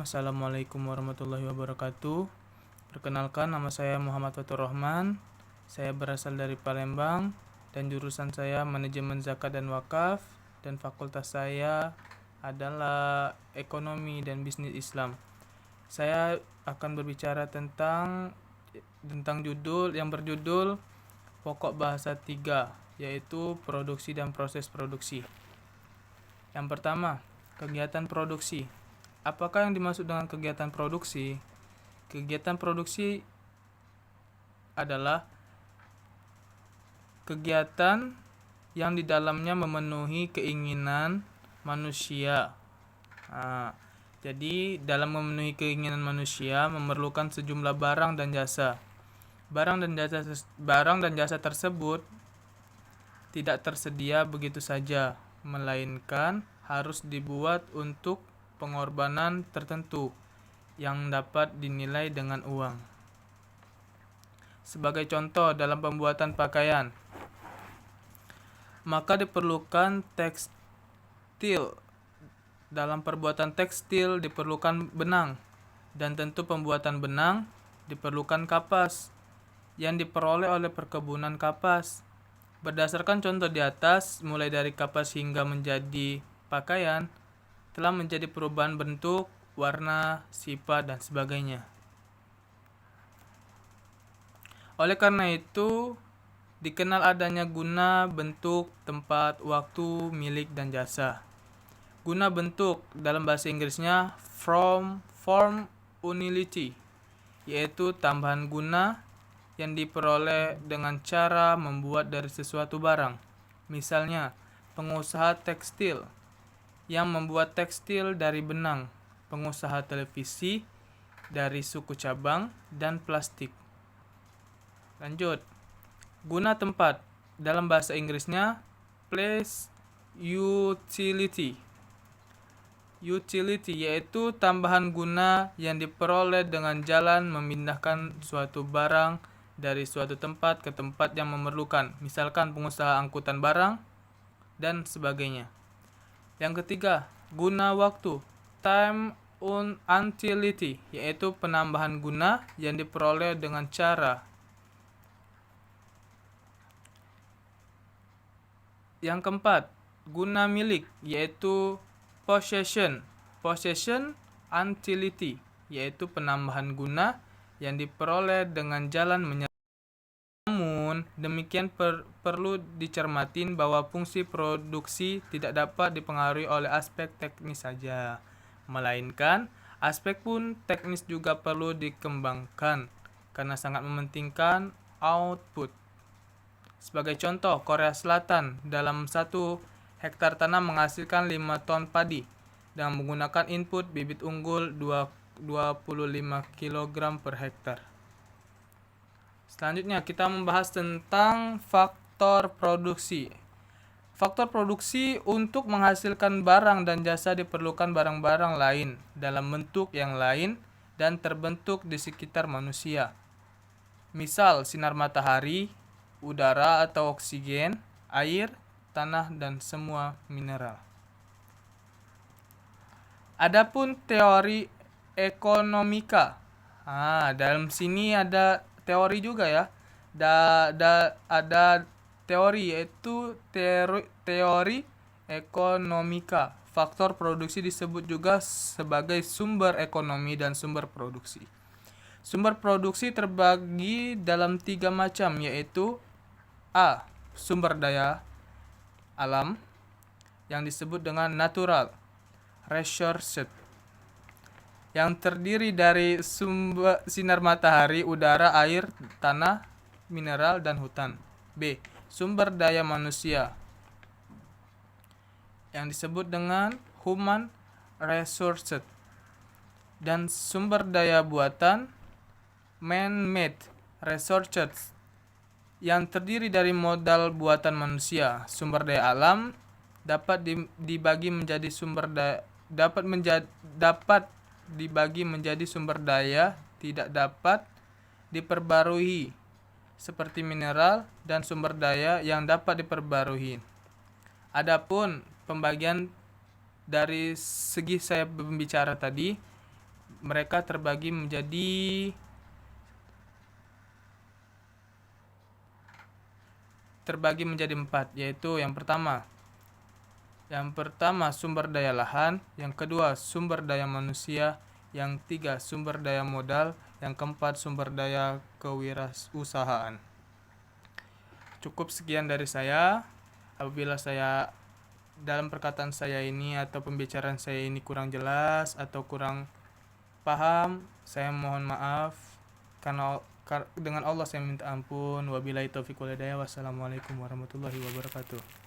Assalamualaikum warahmatullahi wabarakatuh. Perkenalkan, nama saya Muhammad Fatur Rahman. Saya berasal dari Palembang dan jurusan saya Manajemen Zakat dan Wakaf, dan fakultas saya adalah Ekonomi dan Bisnis Islam. Saya akan berbicara tentang judul yang berjudul Pokok Bahasa 3, yaitu produksi dan proses produksi. Yang pertama, kegiatan produksi. Apakah yang dimaksud dengan kegiatan produksi? Kegiatan produksi adalah kegiatan yang di dalamnya memenuhi keinginan manusia. Jadi dalam memenuhi keinginan manusia memerlukan sejumlah barang dan jasa. Barang dan jasa tersebut tidak tersedia begitu saja, melainkan harus dibuat untuk pengorbanan tertentu yang dapat dinilai dengan uang. Sebagai contoh, dalam pembuatan pakaian, maka diperlukan tekstil. Dalam perbuatan tekstil diperlukan benang, dan tentu pembuatan benang diperlukan kapas yang diperoleh oleh perkebunan kapas. Berdasarkan contoh di atas, mulai dari kapas hingga menjadi pakaian, telah menjadi perubahan bentuk, warna, sifat, dan sebagainya. Oleh karena itu, dikenal adanya guna, bentuk, tempat, waktu, milik, dan jasa. Guna bentuk dalam bahasa Inggrisnya form utility, yaitu tambahan guna yang diperoleh dengan cara membuat dari sesuatu barang. Misalnya, pengusaha tekstil yang membuat tekstil dari benang, pengusaha televisi dari suku cabang dan plastik. Lanjut, guna tempat dalam bahasa Inggrisnya place utility, yaitu tambahan guna yang diperoleh dengan jalan memindahkan suatu barang dari suatu tempat ke tempat yang memerlukan, misalkan pengusaha angkutan barang dan sebagainya. Yang ketiga, guna waktu, time utility, yaitu penambahan guna yang diperoleh dengan cara. Yang keempat, guna milik, yaitu possession utility, yaitu penambahan guna yang diperoleh dengan jalan menyerah. Namun, demikian perlu dicermatin bahwa fungsi produksi tidak dapat dipengaruhi oleh aspek teknis saja, melainkan aspek pun teknis juga perlu dikembangkan karena sangat mementingkan output. Sebagai contoh, Korea Selatan dalam 1 hektar tanah menghasilkan 5 ton padi dengan menggunakan input bibit unggul 25 kg per hektar. Selanjutnya kita membahas tentang faktor produksi. Faktor produksi untuk menghasilkan barang dan jasa diperlukan barang-barang lain dalam bentuk yang lain dan terbentuk di sekitar manusia. Misal sinar matahari, udara atau oksigen, air, tanah, dan semua mineral. Adapun teori ekonomika. Dalam sini ada teori juga ya. Ada teori, yaitu teori ekonomika. Faktor produksi disebut juga sebagai sumber ekonomi dan sumber produksi. Sumber produksi terbagi dalam 3 macam, yaitu A. Sumber daya alam yang disebut dengan natural resources, yang terdiri dari sumber sinar matahari, udara, air, tanah, mineral, dan hutan. B. Sumber daya manusia yang disebut dengan human resources, dan sumber daya buatan man-made resources yang terdiri dari modal buatan manusia. Sumber daya alam dapat dibagi menjadi sumber daya tidak dapat diperbarui seperti mineral, dan sumber daya yang dapat diperbarui. Adapun pembagian dari segi saya berbicara tadi, mereka terbagi menjadi 4, yaitu yang pertama sumber daya lahan, yang kedua sumber daya manusia, yang tiga sumber daya modal, yang keempat sumber daya kewirausahaan. Cukup sekian dari saya. Apabila saya dalam perkataan saya ini atau pembicaraan saya ini kurang jelas atau kurang paham, saya mohon maaf. Karena dengan Allah saya minta ampun. Wabillahi taufiq wal hidayah. Wassalamualaikum warahmatullahi wabarakatuh.